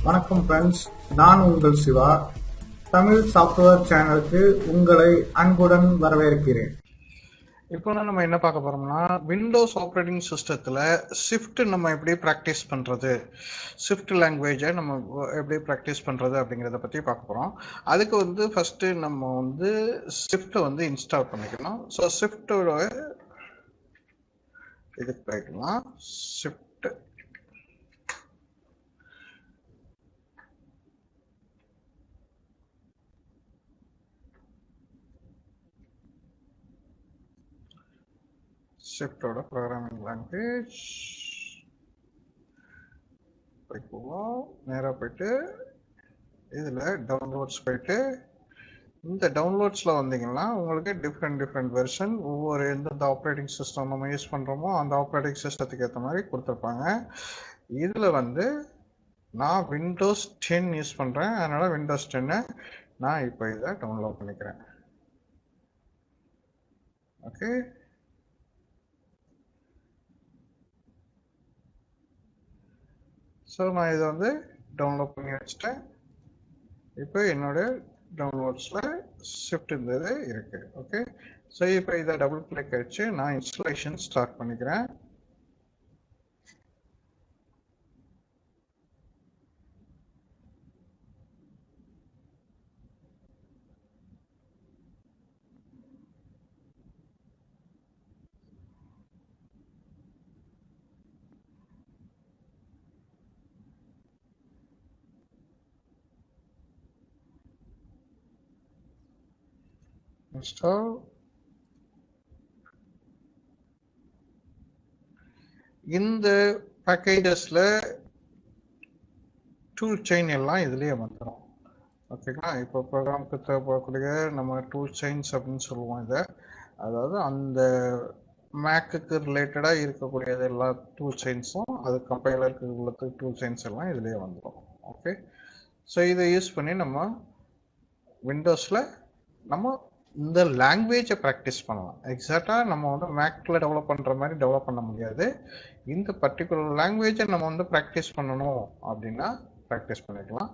வணக்கம் ஃப்ரெண்ட்ஸ், நான் உங்கள் சிவா. தமிழ் சாஃப்ட்வேர் சேனலுக்கு உங்களை அன்புடன் வரவேற்கிறேன். இப்போ நம்ம என்ன பார்க்க போறோம்னா, விண்டோஸ் ஆப்ரேட்டிங் சிஸ்டத்தில் ஷிஃப்ட் நம்ம எப்படி ப்ராக்டிஸ் பண்ணுறது, ஷிஃப்ட் லாங்குவேஜை நம்ம எப்படி ப்ராக்டிஸ் பண்ணுறது அப்படிங்கிறத பற்றி பார்க்க போகிறோம். அதுக்கு ஃபஸ்ட்டு நம்ம ஷிஃப்ட்டை இன்ஸ்டால் பண்ணிக்கணும். ஸோ ஷிஃப்ட்டோட இதுக்கு போய்க்கலாம். ஷிஃப்ட் ஷிஃப்டோட ப்ரோக்ராமிங் லாங்குவேஜ் போய்க்குவோம். நேராக போயிட்டு இதில் டவுன்லோட்ஸ் போயிட்டு இந்த டவுன்லோட்ஸில் வந்தீங்கன்னா உங்களுக்கு டிஃப்ரெண்ட் வெர்ஷன் ஒவ்வொரு எந்தெந்த ஆப்ரேட்டிங் சிஸ்டம் நம்ம யூஸ் பண்ணுறோமோ அந்த ஆப்ரேட்டிங் சிஸ்டத்துக்கு ஏற்ற மாதிரி கொடுத்துருப்பாங்க. இதில் நான் விண்டோஸ் 10 யூஸ் பண்ணுறேன். அதனால் விண்டோஸ் 10 நான் இப்போ இதை டவுன்லோட் பண்ணிக்கிறேன். ஓகே, ஸோ நான் இதை டவுன்லோட் பண்ணி வச்சுட்டேன். இப்போ என்னோட டவுன்லோட்ஸில் ஷிஃப்ட் இருந்தது இருக்கு. ஓகே, ஸோ இப்போ இதை டபுள் கிளிக் வச்சு நான் இன்ஸ்டலேஷன் ஸ்டார்ட் பண்ணிக்கிறேன். இன்ஸ்டால். இந்த பேக்கேஜஸ்ல டூல் செயின் எல்லாம் இதுலயே வந்துடும். ஓகேங்களா, இப்போ ப்ரோக்ராமுக்கு தேவைப்படக்கூடிய நம்ம டூல் செயின்ஸ் அப்படின்னு சொல்லுவோம் இதை. அதாவது அந்த மேக்குக்கு ரிலேட்டடாக இருக்கக்கூடியது எல்லா டூல் செயின்ஸும் அது கம்பைலருக்கு உள்ள டூல் செயின்ஸ் எல்லாம் இதுலயே வந்துடும். ஓகே, ஸோ இதை யூஸ் பண்ணி நம்ம விண்டோஸில் நம்ம இந்த லாங்குவேஜை ப்ராக்டிஸ் பண்ணலாம். எக்ஸாக்டாக நம்ம மேக்கில் டெவலப் பண்ணுற மாதிரி டெவலப் பண்ண முடியாது. இந்த பர்டிகுலர் லாங்குவேஜை நம்ம ப்ராக்டிஸ் பண்ணணும் அப்படின்னா ப்ராக்டிஸ் பண்ணிக்கலாம்.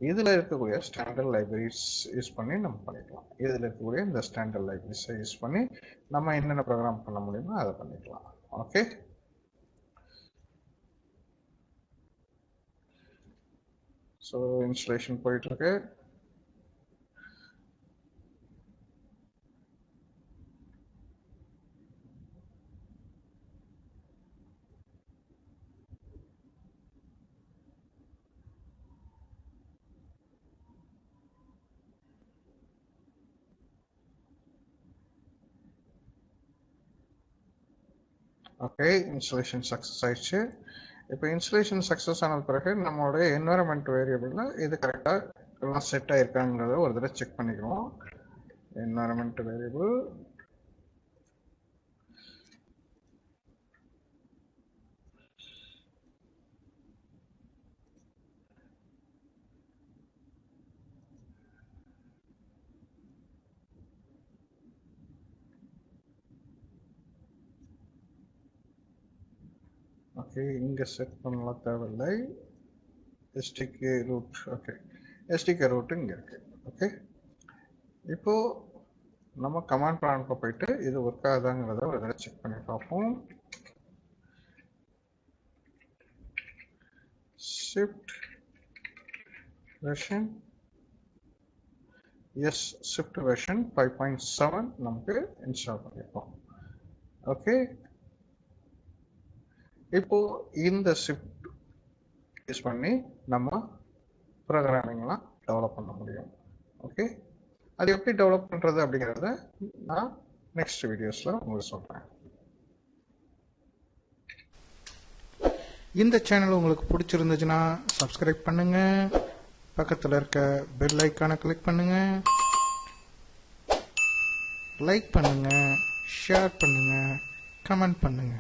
இதில் இருக்கக்கூடிய ஸ்டாண்டர்ட் லைப்ரரிஸ் யூஸ் பண்ணி நம்ம பண்ணிக்கலாம். இதில் இருக்கக்கூடிய இந்த ஸ்டாண்டர்ட் லைப்ரரிஸை யூஸ் பண்ணி நம்ம என்னென்ன ப்ரோக்ராம் பண்ண முடியுமோ அதை பண்ணிக்கலாம். ஓகே, ஸோ இன்ஸ்டலேஷன் போயிட்டுருக்கு. ஓகே, இன்ஸ்டலேஷன் சக்ஸஸ் ஆயிடுச்சு. இப்போ இன்ஸ்டலேஷன் சக்ஸஸ் ஆனது பிறகு நம்மளுடைய என்வரன்மெண்ட் வேரியபிளில் இது கரெக்டாக எல்லாம் செட் ஆயிருக்காங்கிறத ஒரு தடவை செக் பண்ணிக்கிறோம். என்வரன்மெண்ட் வேரியபிள் ஓகே, இங்கே செட் பண்ணலாம் தேவையில்லை. SDK root. Okay, SDK root இங்கே இருக்கு. ஓகே, இப்போ நம்ம கமாண்ட் ப்ராம்ப்ட்ல போயிட்டு இது ஒர்க் ஆகுதாங்கிறத ஒரு தடவை செக் பண்ணி பார்ப்போம். Swift version, yes, Swift version 5.7 நமக்கு இன்ஸ்டால் பண்ணியிருக்கோம். ஓகே, இப்போ இந்த ஷிஃப்ட் யூஸ் பண்ணி நம்ம ப்ரோக்ராமிங்லாம் டெவலப் பண்ண முடியும். ஓகே, அது எப்படி டெவலப் பண்ணுறது அப்படிங்கிறத நான் நெக்ஸ்ட் வீடியோஸில் உங்களுக்கு சொல்கிறேன். இந்த சேனல் உங்களுக்கு பிடிச்சிருந்துச்சுன்னா சப்ஸ்கிரைப் பண்ணுங்க, பக்கத்தில் இருக்க பெல் ஐக்கானை கிளிக் பண்ணுங்க, லைக் பண்ணுங்க, ஷேர் பண்ணுங்க, கமெண்ட் பண்ணுங்க.